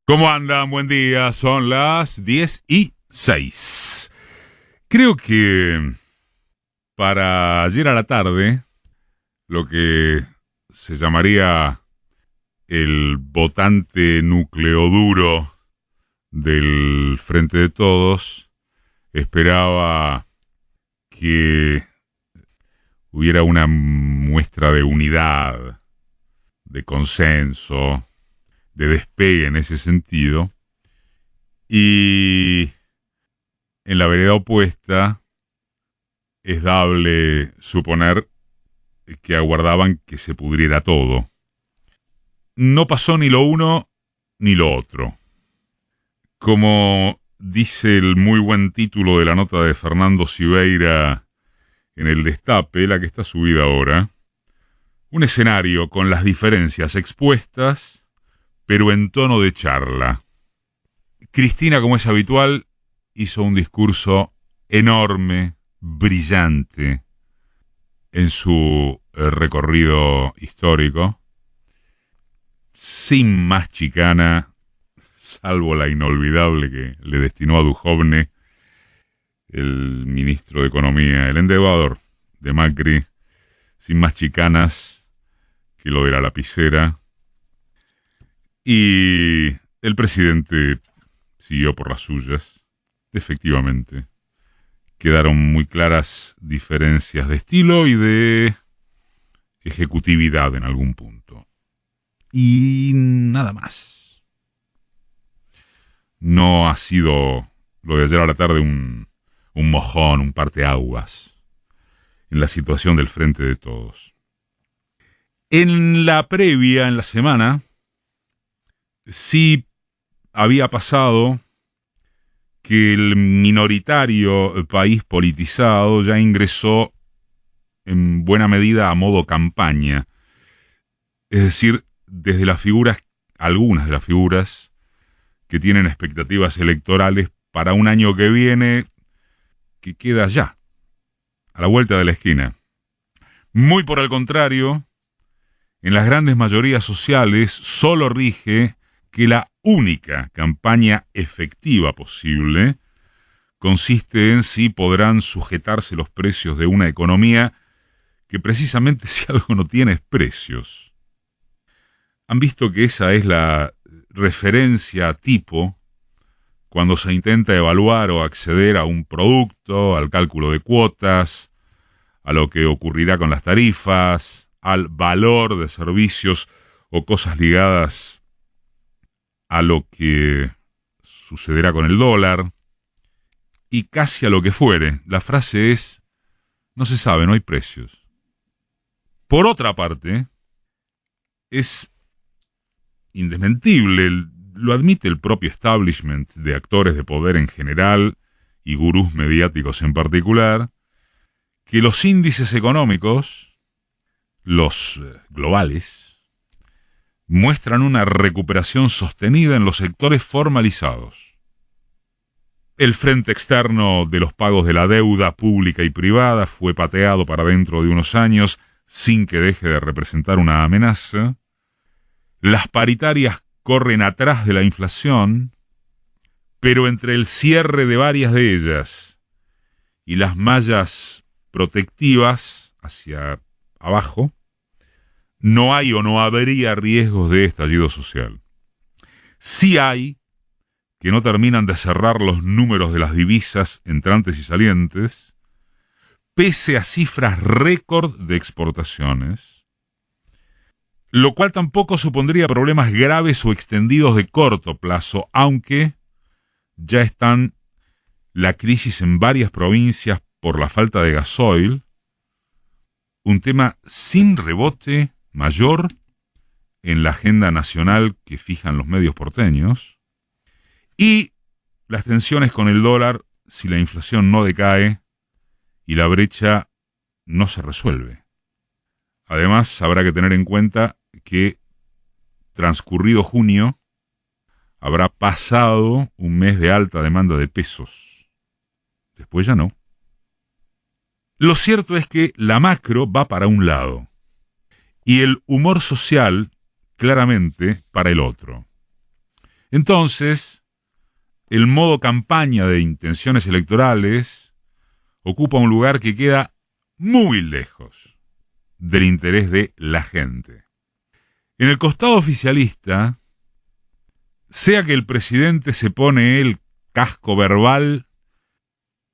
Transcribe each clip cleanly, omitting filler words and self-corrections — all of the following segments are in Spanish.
¿Cómo andan? Buen día, son las 10:06. Creo que para ayer a la tarde, lo que se llamaría el votante nucleoduro del Frente de Todos esperaba que hubiera una muestra de unidad, de consenso, de despegue en ese sentido, y en la vereda opuesta es dable suponer que aguardaban que se pudriera todo. No pasó ni lo uno ni lo otro. Como dice el muy buen título de la nota de Fernando Siveira en el Destape, la que está subida ahora, un escenario con las diferencias expuestas, pero en tono de charla. Cristina, como es habitual, hizo un discurso enorme, brillante, en su recorrido histórico, sin más chicana, salvo la inolvidable que le destinó a Duhovne, el ministro de Economía, el endeudador de Macri, sin más chicanas que lo de la lapicera. Y el presidente siguió por las suyas. Efectivamente, quedaron muy claras diferencias de estilo y de ejecutividad en algún punto. Y nada más. No ha sido lo de ayer a la tarde un mojón, un parteaguas en la situación del Frente de Todos. En la previa, en la semana, sí había pasado que el minoritario país politizado ya ingresó en buena medida a modo campaña. Es decir, desde las figuras, algunas de las figuras que tienen expectativas electorales para un año que viene, que queda ya, a la vuelta de la esquina. Muy por el contrario, en las grandes mayorías sociales solo rige que la única campaña efectiva posible consiste en si podrán sujetarse los precios de una economía que precisamente si algo no tiene es precios. Han visto que esa es la referencia tipo cuando se intenta evaluar o acceder a un producto, al cálculo de cuotas, a lo que ocurrirá con las tarifas, al valor de servicios o cosas ligadas a lo que sucederá con el dólar, y casi a lo que fuere. La frase es: no se sabe, no hay precios. Por otra parte, es indesmentible, lo admite el propio establishment de actores de poder en general y gurús mediáticos en particular, que los índices económicos, los globales, muestran una recuperación sostenida en los sectores formalizados. El frente externo de los pagos de la deuda pública y privada fue pateado para dentro de unos años sin que deje de representar una amenaza. Las paritarias corren atrás de la inflación, pero entre el cierre de varias de ellas y las mallas protectivas hacia abajo, no hay o no habría riesgos de estallido social. Sí hay que no terminan de cerrar los números de las divisas entrantes y salientes, pese a cifras récord de exportaciones, lo cual tampoco supondría problemas graves o extendidos de corto plazo, aunque ya están la crisis en varias provincias por la falta de gasoil, un tema sin rebote mayor en la agenda nacional que fijan los medios porteños, y las tensiones con el dólar si la inflación no decae y la brecha no se resuelve. Además, habrá que tener en cuenta que transcurrido junio habrá pasado un mes de alta demanda de pesos. Después ya no. Lo cierto es que la macro va para un lado y el humor social claramente para el otro. Entonces, el modo campaña de intenciones electorales ocupa un lugar que queda muy lejos del interés de la gente. En el costado oficialista, sea que el presidente se pone el casco verbal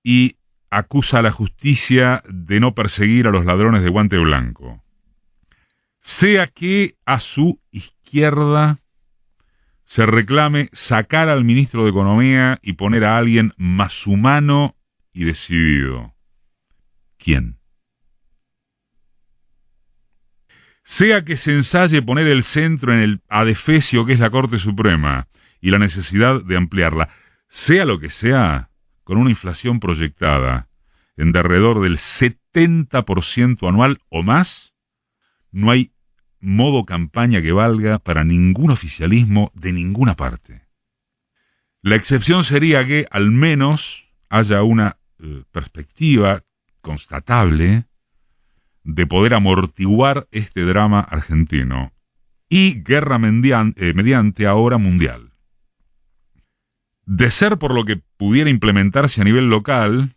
y acusa a la justicia de no perseguir a los ladrones de guante blanco, sea que a su izquierda se reclame sacar al ministro de Economía y poner a alguien más humano y decidido. ¿Quién? Sea que se ensaye poner el centro en el adefesio que es la Corte Suprema y la necesidad de ampliarla, sea lo que sea, con una inflación proyectada en derredor del 70% anual o más, no hay modo campaña que valga para ningún oficialismo de ninguna parte. La excepción sería que al menos haya una perspectiva constatable de poder amortiguar este drama argentino y guerra mediante ahora mundial. De ser por lo que pudiera implementarse a nivel local,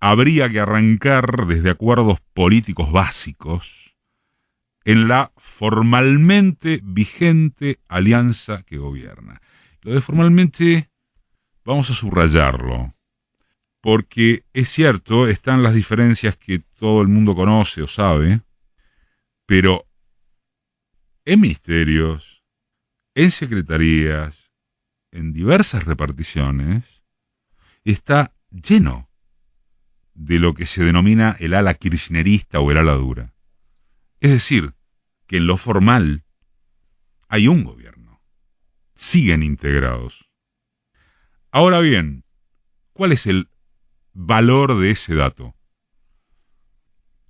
habría que arrancar desde acuerdos políticos básicos en la formalmente vigente alianza que gobierna. Lo de formalmente vamos a subrayarlo, porque es cierto, están las diferencias que todo el mundo conoce o sabe, pero en ministerios, en secretarías, en diversas reparticiones, está lleno de lo que se denomina el ala kirchnerista o el ala dura. Es decir, que en lo formal hay un gobierno. Siguen integrados. Ahora bien, ¿cuál es el valor de ese dato?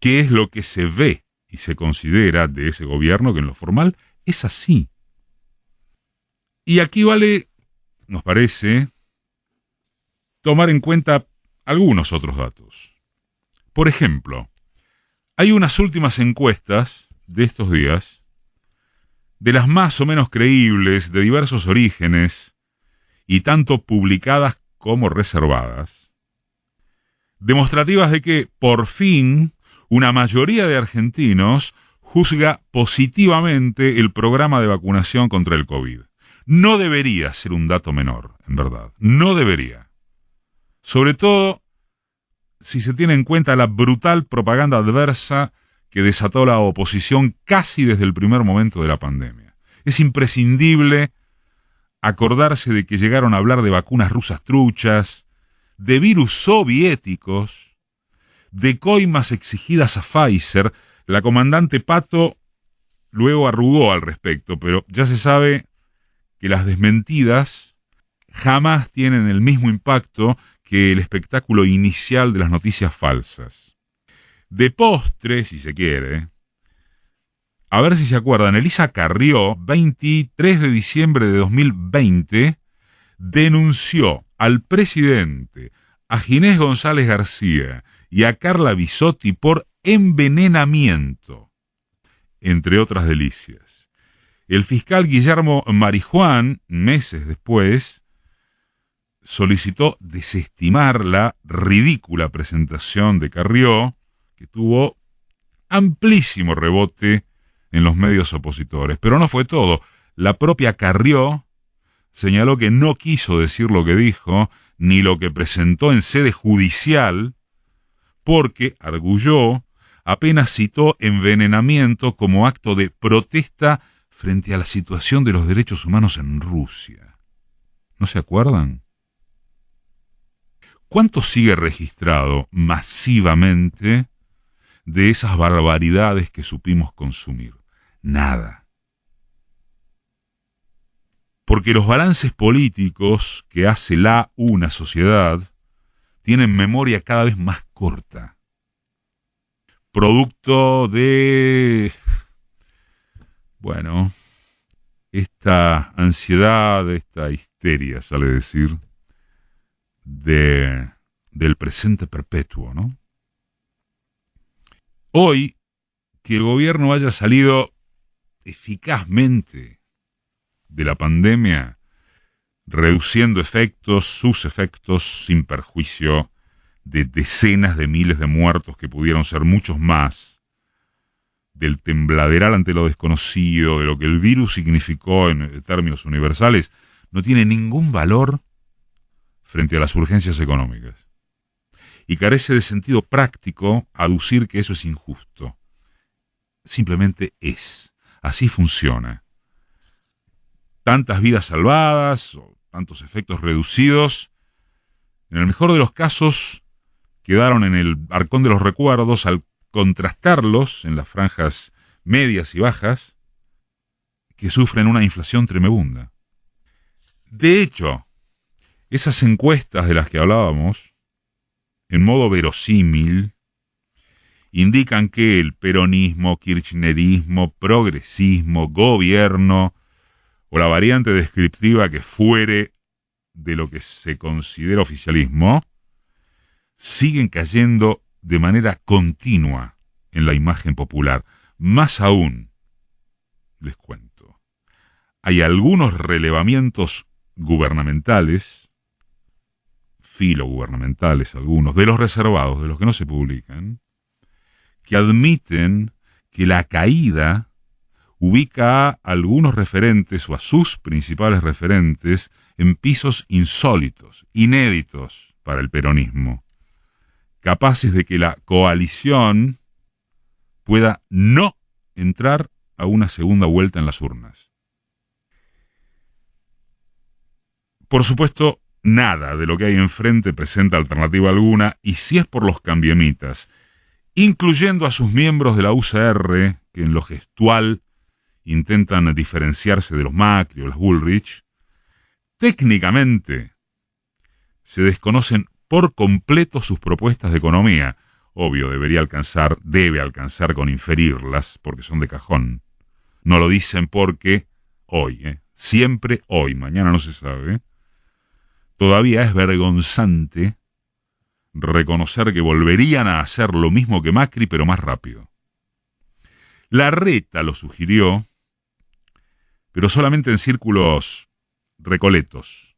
¿Qué es lo que se ve y se considera de ese gobierno que en lo formal es así? Y aquí vale, nos parece, tomar en cuenta algunos otros datos. Por ejemplo, hay unas últimas encuestas de estos días, de las más o menos creíbles, de diversos orígenes, y tanto publicadas como reservadas, demostrativas de que, por fin, una mayoría de argentinos juzga positivamente el programa de vacunación contra el COVID. No debería ser un dato menor, en verdad. No debería. Sobre todo si se tiene en cuenta la brutal propaganda adversa que desató la oposición casi desde el primer momento de la pandemia. Es imprescindible acordarse de que llegaron a hablar de vacunas rusas truchas, de virus soviéticos, de coimas exigidas a Pfizer. La comandante Pato luego arrugó al respecto, pero ya se sabe que las desmentidas jamás tienen el mismo impacto que el espectáculo inicial de las noticias falsas. De postre, si se quiere, a ver si se acuerdan, Elisa Carrió, 23 de diciembre de 2020, denunció al presidente, a Ginés González García y a Carla Bisotti por envenenamiento, entre otras delicias. El fiscal Guillermo Marijuán, meses después, solicitó desestimar la ridícula presentación de Carrió, que tuvo amplísimo rebote en los medios opositores. Pero no fue todo. La propia Carrió señaló que no quiso decir lo que dijo, ni lo que presentó en sede judicial, porque, arguyó, apenas citó envenenamiento como acto de protesta frente a la situación de los derechos humanos en Rusia. ¿No se acuerdan? ¿Cuánto sigue registrado masivamente de esas barbaridades que supimos consumir? Nada. Porque los balances políticos que hace una sociedad tienen memoria cada vez más corta. Producto de, esta ansiedad, esta histeria, sale decir, del presente perpetuo, ¿no? Hoy, que el gobierno haya salido eficazmente de la pandemia reduciendo sus efectos, sin perjuicio de decenas de miles de muertos que pudieron ser muchos más, del tembladeral ante lo desconocido, de lo que el virus significó en términos universales, no tiene ningún valor frente a las urgencias económicas. Y carece de sentido práctico aducir que eso es injusto. Simplemente es. Así funciona. Tantas vidas salvadas o tantos efectos reducidos, en el mejor de los casos, quedaron en el arcón de los recuerdos al contrastarlos en las franjas medias y bajas que sufren una inflación tremenda. De hecho, esas encuestas de las que hablábamos, en modo verosímil, indican que el peronismo, kirchnerismo, progresismo, gobierno o la variante descriptiva que fuere de lo que se considera oficialismo, siguen cayendo de manera continua en la imagen popular. Más aún, les cuento, hay algunos relevamientos gubernamentales, filogubernamentales algunos, de los reservados, de los que no se publican, que admiten que la caída ubica a algunos referentes o a sus principales referentes en pisos insólitos, inéditos para el peronismo, capaces de que la coalición pueda no entrar a una segunda vuelta en las urnas. Por supuesto, nada de lo que hay enfrente presenta alternativa alguna, y si es por los cambiemitas, incluyendo a sus miembros de la UCR, que en lo gestual intentan diferenciarse de los Macri o los Bullrich, técnicamente se desconocen por completo sus propuestas de economía. Obvio, debe alcanzar con inferirlas, porque son de cajón. No lo dicen porque hoy, siempre hoy, mañana no se sabe, todavía es vergonzante reconocer que volverían a hacer lo mismo que Macri, pero más rápido. Larreta lo sugirió, pero solamente en círculos recoletos.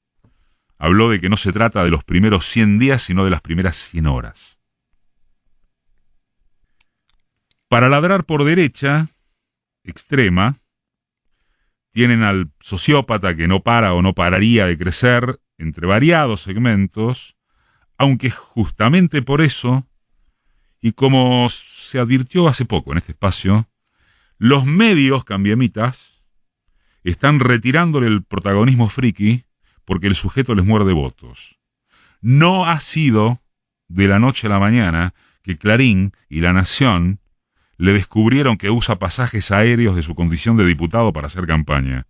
Habló de que no se trata de los primeros 100 días, sino de las primeras 100 horas. Para ladrar por derecha, extrema, tienen al sociópata que no para o no pararía de crecer entre variados segmentos, aunque justamente por eso, y como se advirtió hace poco en este espacio, los medios cambiemitas están retirándole el protagonismo friki porque el sujeto les muerde votos. No ha sido de la noche a la mañana que Clarín y La Nación le descubrieron que usa pasajes aéreos de su condición de diputado para hacer campaña.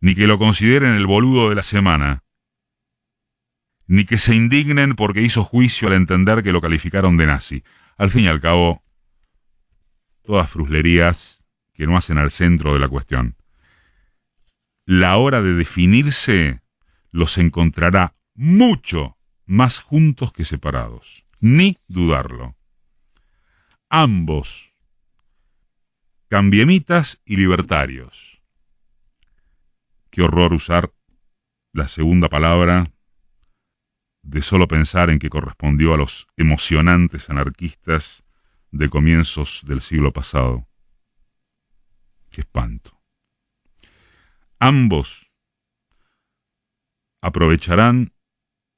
Ni que lo consideren el boludo de la semana. Ni que se indignen porque hizo juicio al entender que lo calificaron de nazi. Al fin y al cabo, todas fruslerías que no hacen al centro de la cuestión. La hora de definirse los encontrará mucho más juntos que separados. Ni dudarlo. Ambos, cambiemitas y libertarios. Qué horror usar la segunda palabra de solo pensar en que correspondió a los emocionantes anarquistas de comienzos del siglo pasado. Qué espanto. Ambos aprovecharán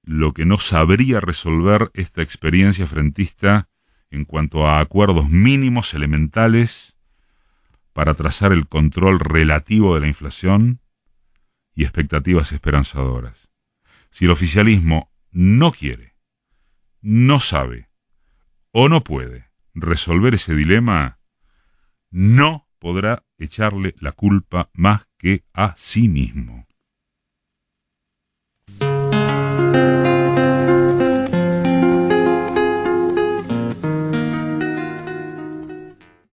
lo que no sabría resolver esta experiencia frentista en cuanto a acuerdos mínimos elementales para trazar el control relativo de la inflación y expectativas esperanzadoras. Si el oficialismo no quiere, no sabe o no puede resolver ese dilema, no podrá echarle la culpa más que a sí mismo.